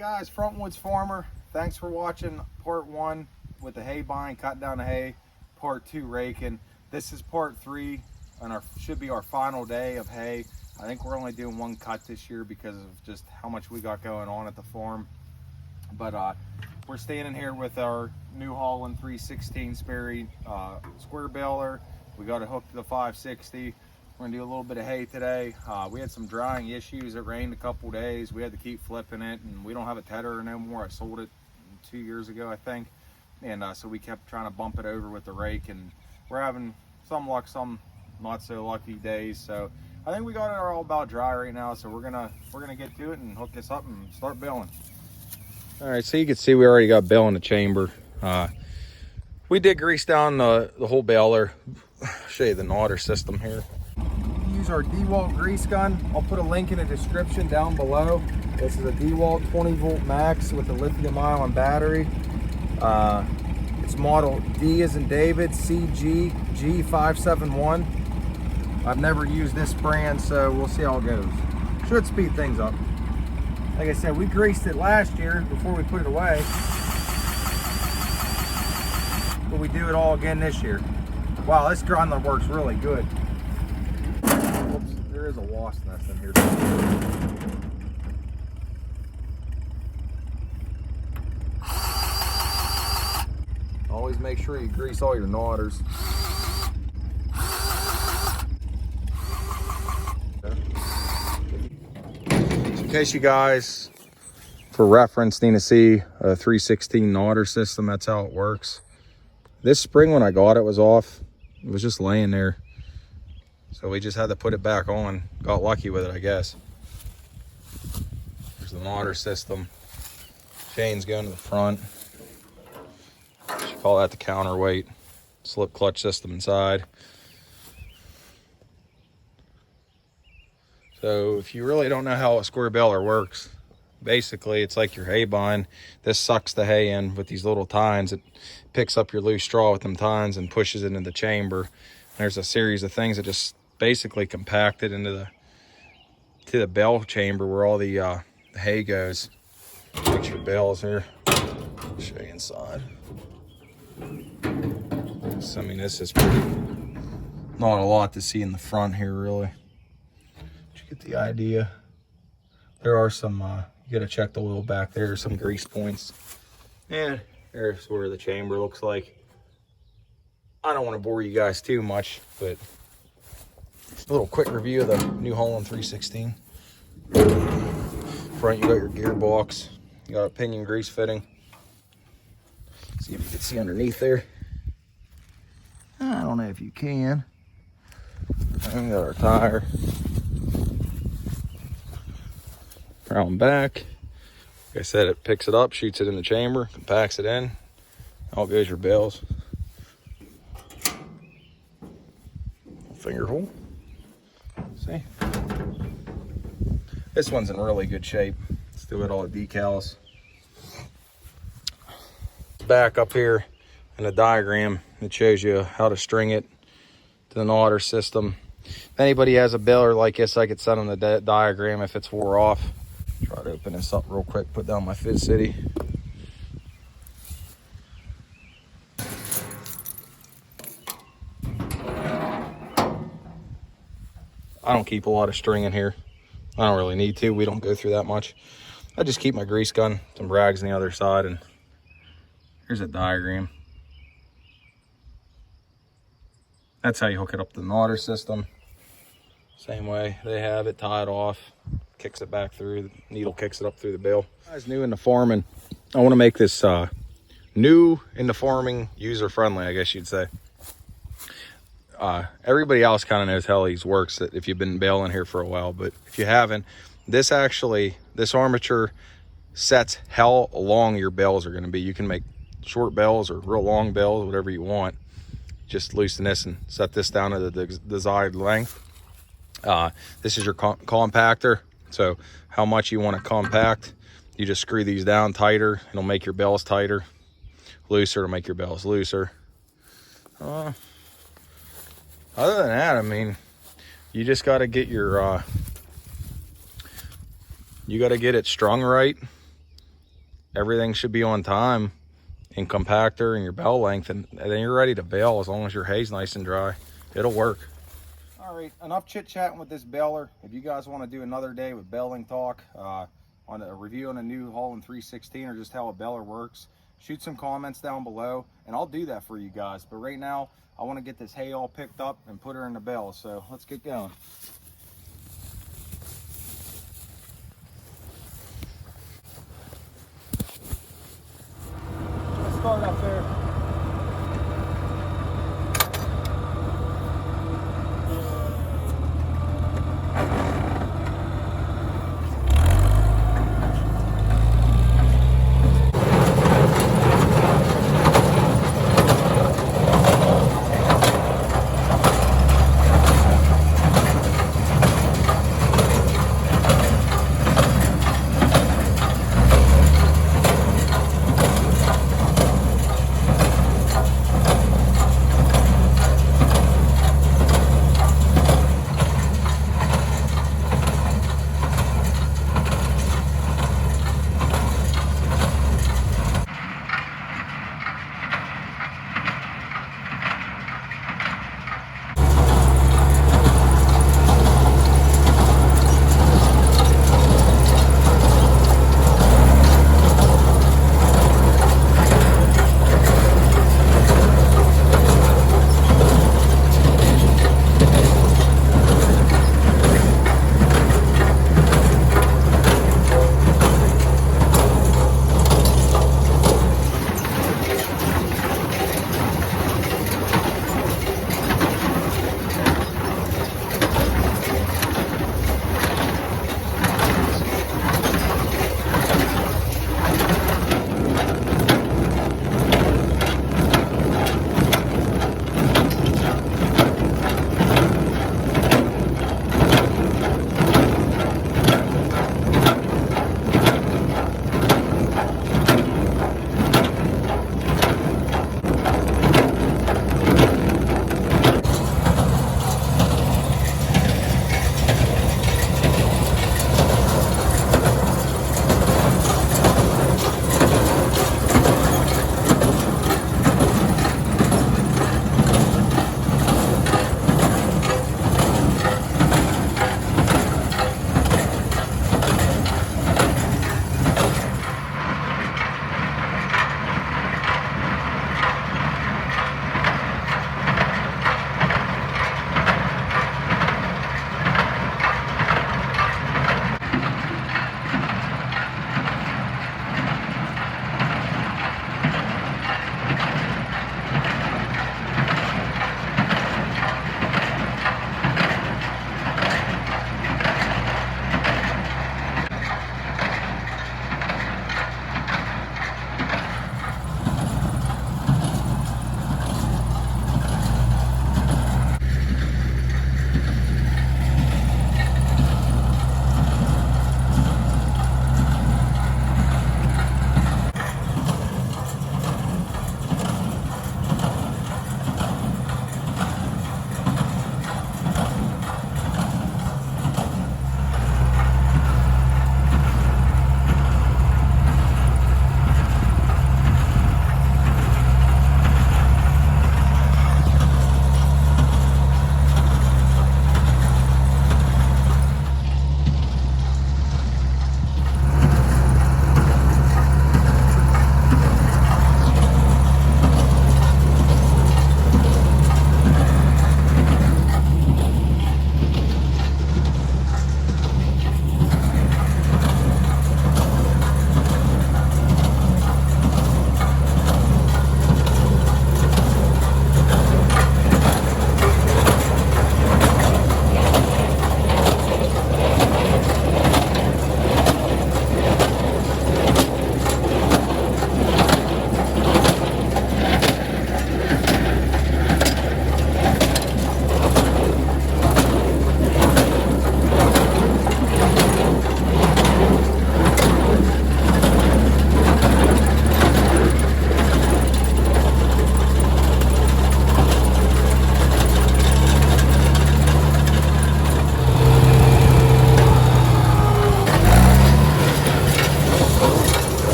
Guys, Frontwoods Farmer, thanks for watching part 1 with the hay buying, cutting down the hay, part 2 raking. This is part 3 and should be our final day of hay. I think we're only doing 1 cut this year because of just how much we got going on at the farm. But we're standing here with our New Holland 316 Sperry square baler. We got it hooked to the 560. We're gonna do a little bit of hay today. We had some drying issues. It rained a couple days. We had to keep flipping it, and we don't have a tedder no more. I sold it 2 years ago, I think. And so we kept trying to bump it over with the rake, and we're having some luck, some not so lucky days. So I think we got it all about dry right now. So we're gonna get to it and hook this up and start baling. All right, so you can see we already got bale in the chamber. We did grease down the whole baler. I'll show you the knotter system here. Use our DeWalt grease gun. I'll put a link in the description down below. This is a DeWalt 20 volt max with a lithium ion battery. It's model D as in David, CG G571. I've never used this brand, so we'll see how it goes. Should speed things up. Like I said, we greased it last year before we put it away, but we do it all again this year. Wow, this grinder works really good. Oops, there is a wasp nest in here. Always make sure you grease all your knotters. In case you guys, for reference, need to see a 316 knotter system, that's how it works. This spring when I got it was off. It was just laying there. So we just had to put it back on. Got lucky with it, I guess. There's the knotter system. Chains going to the front. Should call that the counterweight. Slip clutch system inside. So if you really don't know how a square baler works, basically it's like your hay bind. This sucks the hay in with these little tines. It picks up your loose straw with them tines and pushes it into the chamber. There's a series of things that just basically compact it into the bale chamber where all the hay goes. Make your bales here. I'll show you inside. So, I mean, this is pretty, not a lot to see in the front here really. Get the idea. There are some you gotta check the oil back there, some grease points, and there's where the chamber looks like. I don't want to bore you guys too much, but a little quick review of the New Holland 316. Front, you got your gearbox, you got a pinion grease fitting. See if you can see underneath there. I don't know if you can. And we got our tire. Round back. Like I said, it picks it up, shoots it in the chamber, compacts it in. Out goes your bales. Finger hole. See? This one's in really good shape. Still got all the decals. Back up here in the diagram, it shows you how to string it to the knotter system. If anybody has a baler like this, I could send them the diagram if it's wore off. Try to open this up real quick, put down my Fizz City. I don't keep a lot of string in here. I don't really need to. We don't go through that much. I just keep my grease gun, some rags on the other side, and here's a diagram. That's how you hook it up to the knotter system. Same way they have it tied off. Kicks it back through, the needle kicks it up through the bale. Guys new into farming, I want to make this new into farming, user friendly, I guess you'd say. Everybody else kind of knows how these works if you've been baling here for a while, but if you haven't, this armature sets how long your bales are going to be. You can make short bales or real long bales, whatever you want. Just loosen this and set this down to the desired length. This is your compactor. So how much you want to compact, you just screw these down tighter. It'll make your bales tighter. Looser to make your bales looser. Other than that, I mean, you just got to get your you got to get it strung right. everything should be on time in compactor and your bell length, and then you're ready to bale. As long as your hay's nice and dry, it'll work. All right, enough chit chatting with this baler. If you guys want to do another day with baling talk, on a review on a new Holland 316, or just how a baler works, shoot some comments down below and I'll do that for you guys. But right now I want to get this hay all picked up and put her in the bale, so let's get going. Let's start up there.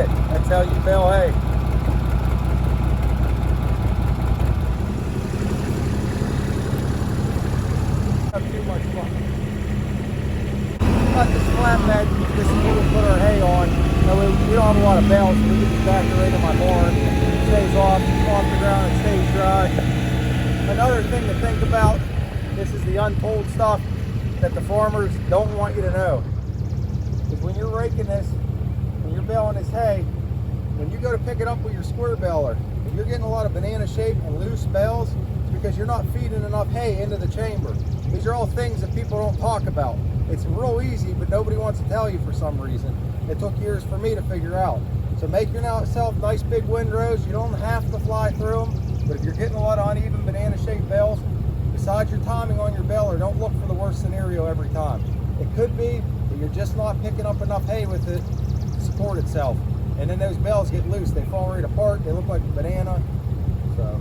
it. That's how you bale hay. Not too much fun. Got this flatbed. This is where we put our hay on. So we don't have a lot of bales, so we get this back right in my barn. It stays off the ground, it stays dry. Another thing to think about, this is the untold stuff that the farmers don't want you to know. Is when you're raking this, when you're baling this hay, when you go to pick it up with your square baler, if you're getting a lot of banana shaped and loose bales, it's because you're not feeding enough hay into the chamber. These are all things that people don't talk about. It's real easy, but nobody wants to tell you for some reason. It took years for me to figure out. So make yourself nice big windrows. You don't have to fly through them, but if you're getting a lot of uneven banana shaped bales, besides your timing on your baler, don't look for the worst scenario every time. It could be that you're just not picking up enough hay with it to support itself. And then those bales get loose. They fall right apart. They look like a banana. So.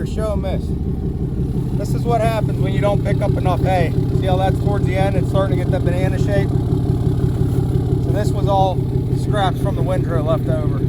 Show and miss. This is what happens when you don't pick up enough hay. See how that's towards the end? It's starting to get that banana shape. So this was all scraps from the windrow left over.